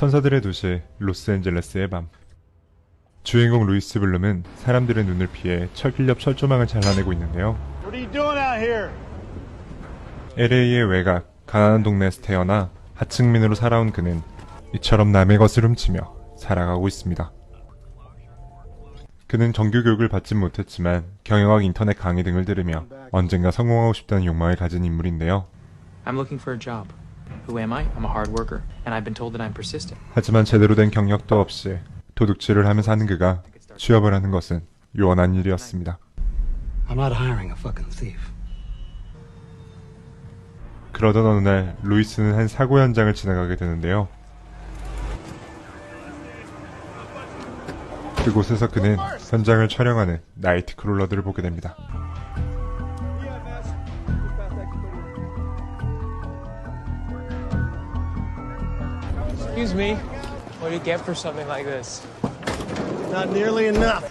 천사들의 도시 로스앤젤레스의 밤. 주인공 루이스 블룸은 사람들의 눈을 피해 철길옆 철조망을 잘라내고 있는데요. LA의 외곽, 가난한 동네에서 태어나 하층민으로 살아온 그는 이처럼 남의 것을 훔치며 살아가고 있습니다. 그는 정규 교육을 받진 못했지만 경영학 인터넷 강의 등을 들으며 언젠가 성공하고 싶다는 욕망을 가진 인물인데요. I'm looking for a job. Who am I? I'm a hard worker, and I've been told that I'm persistent. 하지만 제대로 된 경력도 없이 도둑질을 하며 사는 그가 취업을 하는 것은 요원한 일이었습니다. I'm not hiring a fucking thief. 그러던 어느 날 루이스는 한 사고 현장을 지나가게 되는데요. 그곳에서 그는 현장을 촬영하는 나이트 크롤러들을 보게 됩니다. Excuse me, what do you get for something like this? Not nearly enough.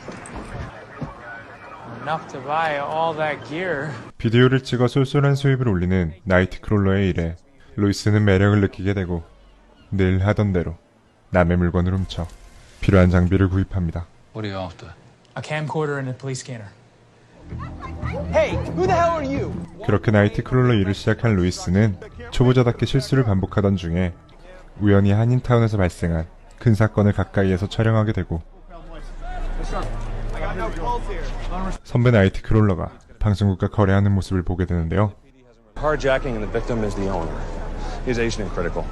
Enough to buy all that gear. 비디오를 찍어 쏠쏠한 수입을 올리는 나이트 크롤러의 일에 루이스는 매력을 느끼게 되고 늘 하던 대로 남의 물건을 훔쳐 필요한 장비를 구입합니다. What are you after? A camcorder and a police scanner. Hey, who the hell are you? 그렇게 나이트 크롤러 일을 시작한 루이스는 초보자답게 실수를 반복하던 중에 우연히 한인타운에서 발생한 큰 사건을 가까이에서 촬영하게 되고 선배 나이트 크롤러가 방송국과 거래하는 모습을 보게 되는데요. Carjacking and the victim is the owner. He's Asian and critical.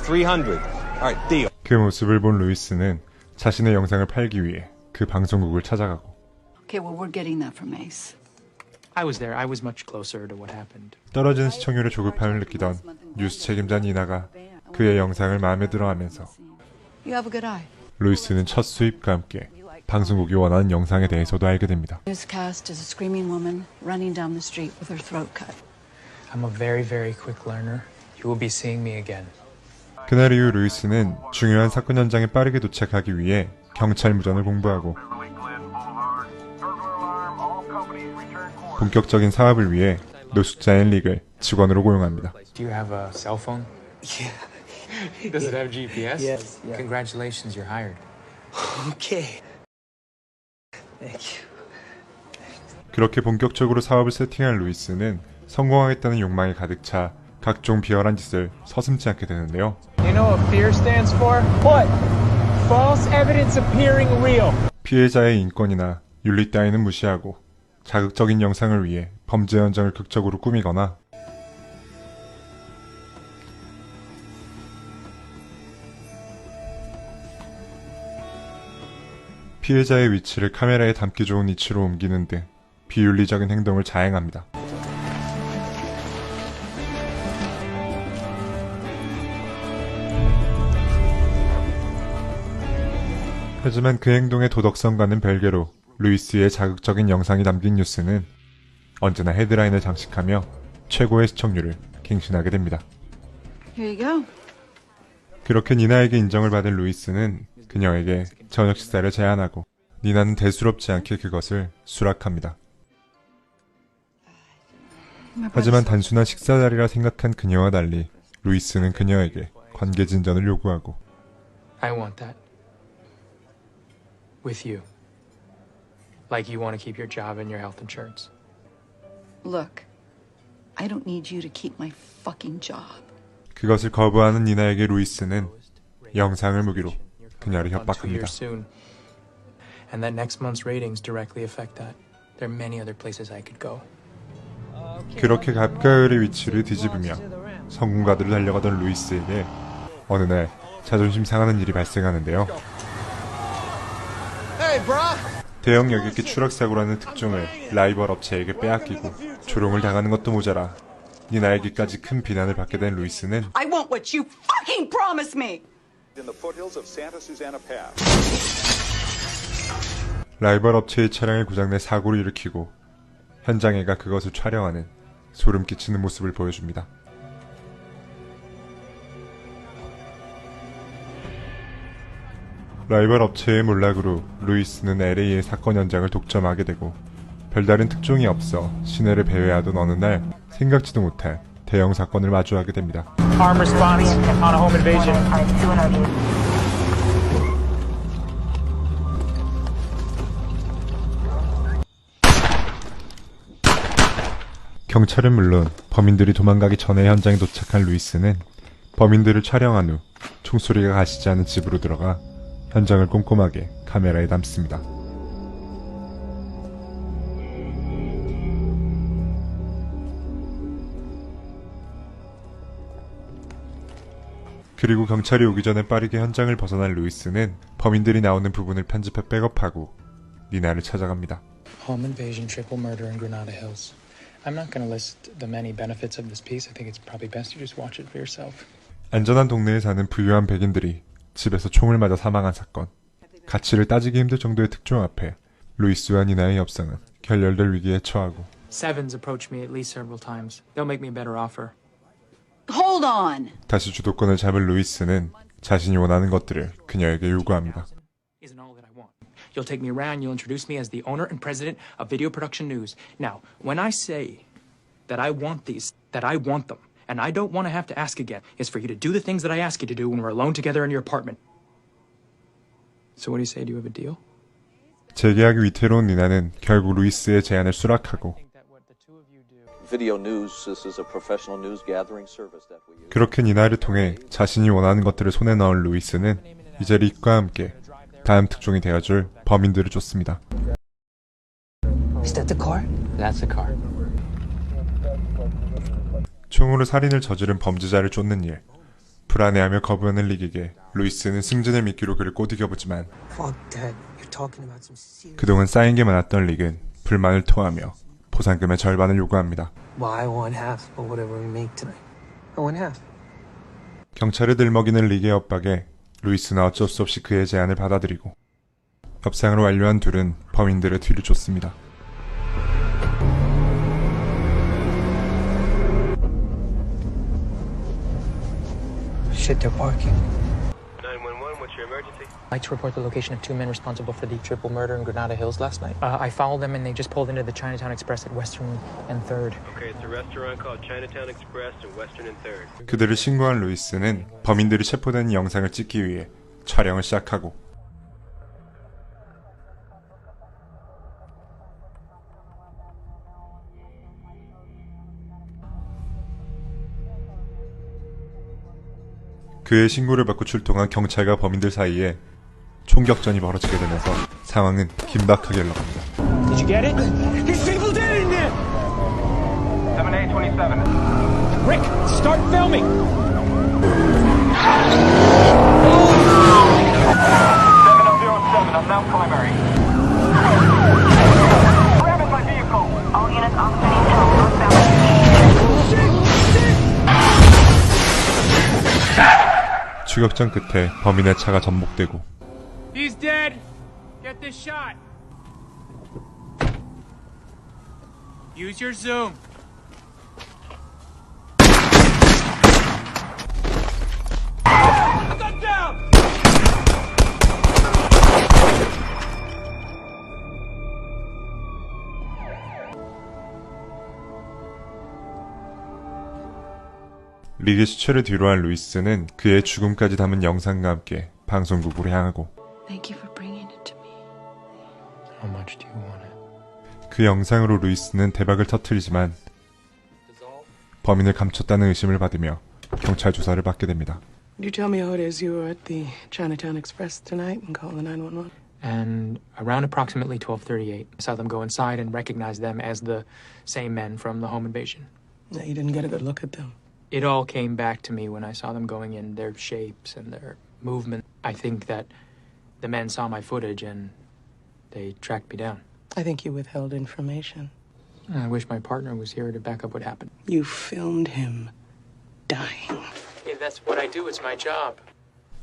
300. All right, deal. 그 모습을 본 루이스는 자신의 영상을 팔기 위해 그 방송국을 찾아가고 Okay, well, we're getting that from Ace. I was there. I was much closer to what happened. 떨어지는 시청률에 조급함을 느끼던 뉴스 책임자 니나가 그의 영상을 마음에 들어하면서 You have a good eye. 루이스는 첫 수입과 함께 방송국이 원하는 영상에 대해서도 알게 됩니다. Newscast is a screaming woman running down the street with her throat cut. I'm a very, very quick learner. You will be seeing me again. 그날 이후 루이스는 중요한 사건 현장에 빠르게 도착하기 위해 경찰 무전을 공부하고 본격적인 사업을 위해 노숙자인 릭을 직원으로 고용합니다. Do you have a cell phone? Yeah. Does it have GPS? Yes. Yeah. Congratulations, you're hired. Okay. Thank you. 그렇게 본격적으로 사업을 세팅한 루이스는 성공하겠다는 욕망이 가득 차 각종 비열한 짓을 서슴지 않게 되는데요. You know what FEAR stands for? What? False evidence appearing real. 피해자의 인권이나 윤리 따위는 무시하고 자극적인 영상을 위해 범죄 현장을 극적으로 꾸미거나 피해자의 위치를 카메라에 담기 좋은 위치로 옮기는 등 비윤리적인 행동을 자행합니다. 하지만 그 행동의 도덕성과는 별개로 루이스의 자극적인 영상이 담긴 뉴스는 언제나 헤드라인을 장식하며 최고의 시청률을 갱신하게 됩니다. Here you go. 그렇게 니나에게 인정을 받은 루이스는 그녀에게 저녁 식사를 제안하고 니나는 대수롭지 않게 그것을 수락합니다. 하지만 단순한 식사 자리라 생각한 그녀와 달리 루이스는 그녀에게 관계 진전을 요구하고 I want that. With you. Like you want to keep your job and your health insurance. Look, I don't need you to keep my fucking job. 그것을 거부하는 니나에게 루이스는 영상을 무기로 그녀를 On 2 협박합니다. years soon. And that next month's ratings directly affect that. There are many other places I could go. 그렇게 갑가을의 위치를 뒤집으며 성공가들을 달려가던 루이스에게 어느 날 자존심 상하는 일이 발생하는데요. 대형 여객기 추락사고라는 특종을 라이벌 업체에게 빼앗기고 조롱을 당하는 것도 모자라 니나에게까지 큰 비난을 받게 된 루이스는 I want what you fucking promised me! In the foothills of Santa Susana Pass. 라이벌 업체의 차량을 고장내 사고를 일으키고 현장에가 그것을 촬영하는 소름 끼치는 모습을 보여줍니다. 라이벌 업체의 몰락으로 루이스는 LA의 사건 현장을 독점하게 되고 별다른 특종이 없어 시내를 배회하던 어느 날 생각지도 못할 대형 사건을 마주하게 됩니다. armed response on a home invasion. 경찰은 물론 범인들이 도망가기 전에 현장에 도착한 루이스는 범인들을 촬영한 후 총소리가 가시지 않은 집으로 들어가 현장을 꼼꼼하게 카메라에 담습니다. 그리고 경찰이 오기 전에 빠르게 현장을 벗어난 루이스는 범인들이 나오는 부분을 편집해 백업하고 니나를 찾아갑니다. Home invasion, triple murder in Granada Hills. I'm not going to list the many benefits of this piece. I think it's probably best you just watch it for yourself. 안전한 동네에 사는 부유한 백인들이 집에서 총을 맞아 사망한 사건. 가치를 따지기 힘들 정도의 특종 앞에 루이스와 니나의 협상은 결렬될 위기에 처하고 Sevens approached me at least several times. They'll make me a better offer. Hold on. 다시 주도권을 잡은 루이스는 자신이 원하는 것들을 그녀에게 요구합니다. Isn't all that I want. You'll take me around, you'll introduce me as the owner and president of Video Production News. Now, when I say that I want these, that I want them, and I don't want to have to ask again, is for you to do the things that I ask you to do when we're alone together in your apartment. So what do you say? Do you have a deal? 재계약이 위태로운 니나는 결국 루이스의 제안을 수락하고 Video news, this is a professional news gathering service that we use. 그렇게 니나를 통해 자신이 원하는 것들을 손에 넣은 루이스는 이제 릭과 함께 다음 특종이 되어줄 범인들을 쫓습니다. Is that the car? That's the car. 총으로 살인을 저지른 범죄자를 쫓는 일. 불안해하며 거부하는 릭에게 루이스는 승진을 미끼로 그를 꼬드겨보지만 Fuck that. You're talking about some serious... 그동안 쌓인 게 많았던 릭은 불만을 토하며 보상금의 절반을 요구합니다. Well, I want half of whatever we make tonight. I want half. 경찰을 들먹이는 릭의 협박에 루이스는 어쩔 수 없이 그의 제안을 받아들이고 협상을 완료한 둘은 범인들의 뒤를 쫓습니다. Shit, they're parking. 911, what's your emergency? I'd like to report the location of two men responsible for the triple murder in Granada Hills last night. I followed them and they just pulled into the Chinatown Express at Western and 3rd. Okay, it's a restaurant called Chinatown Express in Western and 3rd. 그들을 신고한 루이스는 범인들이 체포된 영상을 찍기 위해 촬영을 시작하고 그의 신고를 받고 출동한 경찰과 범인들 사이에 총격전이 벌어지게 되면서 상황은 긴박하게 흘러갑니다. Did you get it? There's people dead in there! 7A27. Rick, start filming! 7007, I'm now primary. Grab my vehicle. All units on City Hill, northbound. 추격전 끝에 범인의 차가 전복되고 He's dead! Get this shot! Use your zoom! 릭의 시체를 뒤로한 루이스는 그의 죽음까지 담은 영상과 함께 방송국으로 향하고 Thank you for bringing it to me. How much do you want it? 그 영상으로 루이스는 대박을 터뜨리지만 범인을 감췄다는 의심을 받으며 경찰 조사를 받게 됩니다. Could you tell me how it is you were at the Chinatown Express tonight and call the 911? And around approximately 12:38, I saw them go inside and recognized them as the same men from the home invasion. No, you didn't get a good look at them. It all came back to me when I saw them going in, their shapes and their movement. I think that the men saw my footage and they tracked me down. I think you withheld information. I wish my partner was here to back up what happened. You filmed him dying. Yeah, that's what I do. It's my job.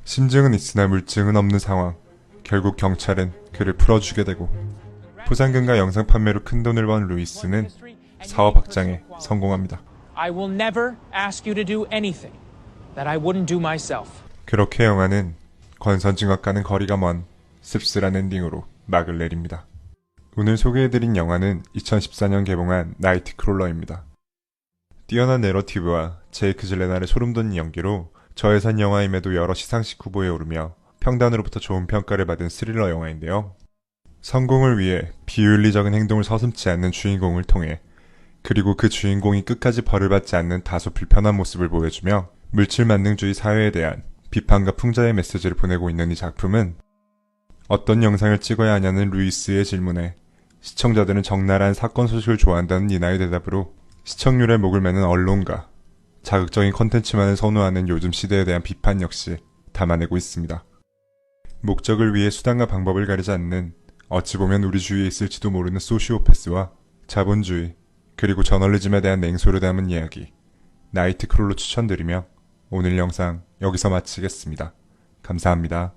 심증은 있으나 물증은 없는 상황. 결국 경찰은 그를 풀어주게 되고 보상금과 영상 판매로 큰 돈을 번 루이스는 사업 확장에 성공합니다. I will never ask you to do anything that I wouldn't do myself. 그렇게 영화는 권선징악과는 거리가 먼 씁쓸한 엔딩으로 막을 내립니다. 오늘 소개해드린 영화는 2014년 개봉한 나이트크롤러입니다. 뛰어난 내러티브와 제이크 질레날의 소름돋는 연기로 저예산 영화임에도 여러 시상식 후보에 오르며 평단으로부터 좋은 평가를 받은 스릴러 영화인데요. 성공을 위해 비윤리적인 행동을 서슴지 않는 주인공을 통해 그리고 그 주인공이 끝까지 벌을 받지 않는 다소 불편한 모습을 보여주며 물질만능주의 사회에 대한 비판과 풍자의 메시지를 보내고 있는 이 작품은 어떤 영상을 찍어야 하냐는 루이스의 질문에 시청자들은 적나라한 사건 소식을 좋아한다는 니나의 대답으로 시청률에 목을 매는 언론과 자극적인 콘텐츠만을 선호하는 요즘 시대에 대한 비판 역시 담아내고 있습니다. 목적을 위해 수단과 방법을 가리지 않는 어찌 보면 우리 주위에 있을지도 모르는 소시오패스와 자본주의 그리고 저널리즘에 대한 냉소를 담은 이야기 나이트크롤로 추천드리며 오늘 영상 여기서 마치겠습니다. 감사합니다.